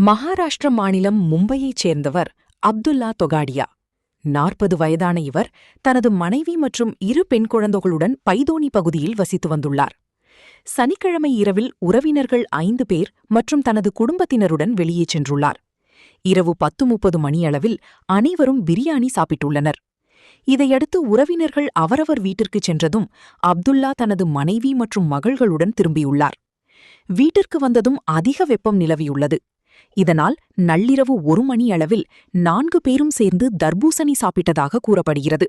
மகாராஷ்டிர மாநிலம் மும்பையைச் சேர்ந்தவர் அப்துல்லா தொகாடியா. 40 வயதான இவர் தனது மனைவி மற்றும் 2 பெண் குழந்தைகளுடன் பைதோனி பகுதியில் வசித்து வந்துள்ளார். சனிக்கிழமை இரவில் உறவினர்கள் 5 பேர் மற்றும் தனது குடும்பத்தினருடன் வெளியே சென்றுள்ளார். இரவு 10:30 மணியளவில் அனைவரும் பிரியாணி சாப்பிட்டுள்ளனர். இதையடுத்து உறவினர்கள் அவரவர் வீட்டிற்குச் சென்றதும் அப்துல்லா தனது மனைவி மற்றும் மகள்களுடன் திரும்பியுள்ளார். வீட்டிற்கு வந்ததும் அதிக வெப்பம் நிலவியுள்ளது. இதனால் நள்ளிரவு 1 மணியளவில் 4 பேரும் சேர்ந்து தர்பூசணி சாப்பிட்டதாக கூறப்படுகிறது.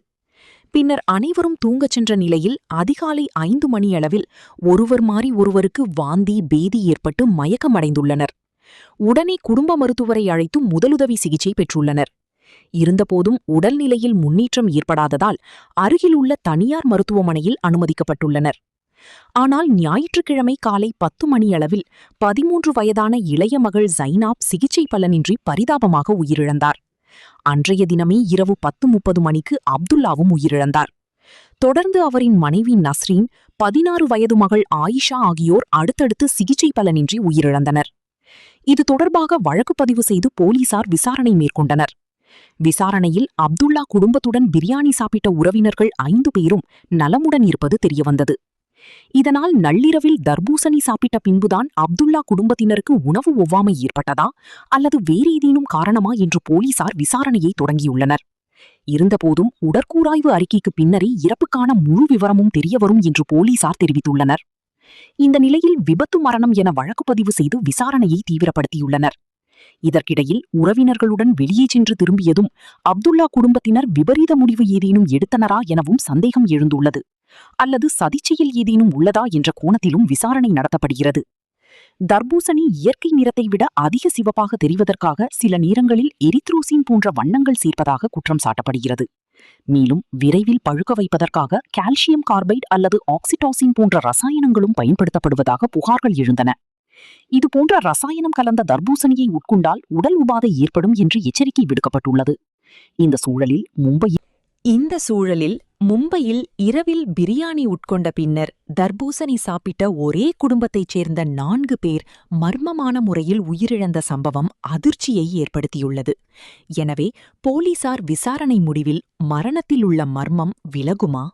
பின்னர் அனைவரும் தூங்கச் சென்ற நிலையில் அதிகாலை 5 மணியளவில் ஒருவர் மாறி ஒருவருக்கு வாந்தி பேதி ஏற்பட்டு மயக்கமடைந்துள்ளனர். உடனே குடும்ப மருத்துவரை அழைத்து முதலுதவி சிகிச்சை பெற்றுள்ளனர். இருந்தபோதும் உடல்நிலையில் முன்னேற்றம் ஏற்படாததால் அருகிலுள்ள தனியார் மருத்துவமனையில் அனுமதிக்கப்பட்டுள்ளனர். ஆனால் ஞாயிற்றுக்கிழமை காலை 10 மணியளவில் 13 வயதான இளைய மகள் ஜைனாப் சிகிச்சை பலனின்றி பரிதாபமாக உயிரிழந்தார். அன்றைய தினமே இரவு 10:30 மணிக்கு அப்துல்லாவும் உயிரிழந்தார். தொடர்ந்து அவரின் மனைவி நஸ்ரீன், 16 வயது மகள் ஆயிஷா ஆகியோர் அடுத்தடுத்து சிகிச்சை பலனின்றி உயிரிழந்தனர். இது தொடர்பாக வழக்கு பதிவு செய்து போலீசார் விசாரணை மேற்கொண்டனர். விசாரணையில் அப்துல்லா குடும்பத்துடன் பிரியாணி சாப்பிட்ட உறவினர்கள் 5 பேரும் நலமுடன் இருப்பது தெரியவந்தது. இதனால் நள்ளிரவில் தர்பூசணி சாப்பிட்ட பின்புதான் அப்துல்லா குடும்பத்தினருக்கு உணவு ஒவ்வாமை ஏற்பட்டதா அல்லது வேறு ஏதேனும் காரணமா என்று போலீசார் விசாரணையை தொடங்கியுள்ளனர். இருந்தபோதும் உடற்கூராய்வு அறிக்கைக்கு பின்னரே இறப்புக்கான முழு விவரமும் தெரியவரும் என்று போலீசார் தெரிவித்துள்ளனர். இந்த நிலையில் விபத்து மரணம் என வழக்கு பதிவு செய்து விசாரணையை தீவிரப்படுத்தியுள்ளனர். இதற்கிடையில் உறவினர்களுடன் வெளியே சென்று திரும்பியதும் அப்துல்லா குடும்பத்தினர் விபரீத முடிவு ஏதேனும் எடுத்தனரா எனவும் சந்தேகம் எழுந்துள்ளது. அல்லது சதிச்செயல் ஏதேனும் உள்ளதா என்ற கோணத்திலும் விசாரணை நடத்தப்படுகிறது. தர்பூசணி இயற்கை நிறத்தை விட அதிக சிவப்பாக தெரிவதற்காக சில நேரங்களில் எரித்ரோசின் போன்ற வண்ணங்கள் சேர்ப்பதாக குற்றம் சாட்டப்படுகிறது. மேலும் விரைவில் பழுக்க வைப்பதற்காக கால்சியம் கார்பைடு அல்லது ஆக்சிடாசின் போன்ற ரசாயனங்களும் பயன்படுத்தப்படுவதாக புகார்கள் எழுந்தன. இதுபோன்ற ரசாயனம் கலந்த தர்பூசணியை உட்கொண்டால் உடல் உபாதை ஏற்படும் என்று எச்சரிக்கை விடுக்கப்பட்டுள்ளது. இந்த சூழலில் மும்பையில் இரவில் பிரியாணி உட்கொண்ட பின்னர் தர்பூசணி சாப்பிட்ட ஒரே குடும்பத்தைச் சேர்ந்த 4 பேர் மர்மமான முறையில் உயிரிழந்த சம்பவம் அதிர்ச்சியை ஏற்படுத்தியுள்ளது. எனவே போலீசார் விசாரணை முடிவில் மரணத்தில் உள்ள மர்மம் விலகுமா?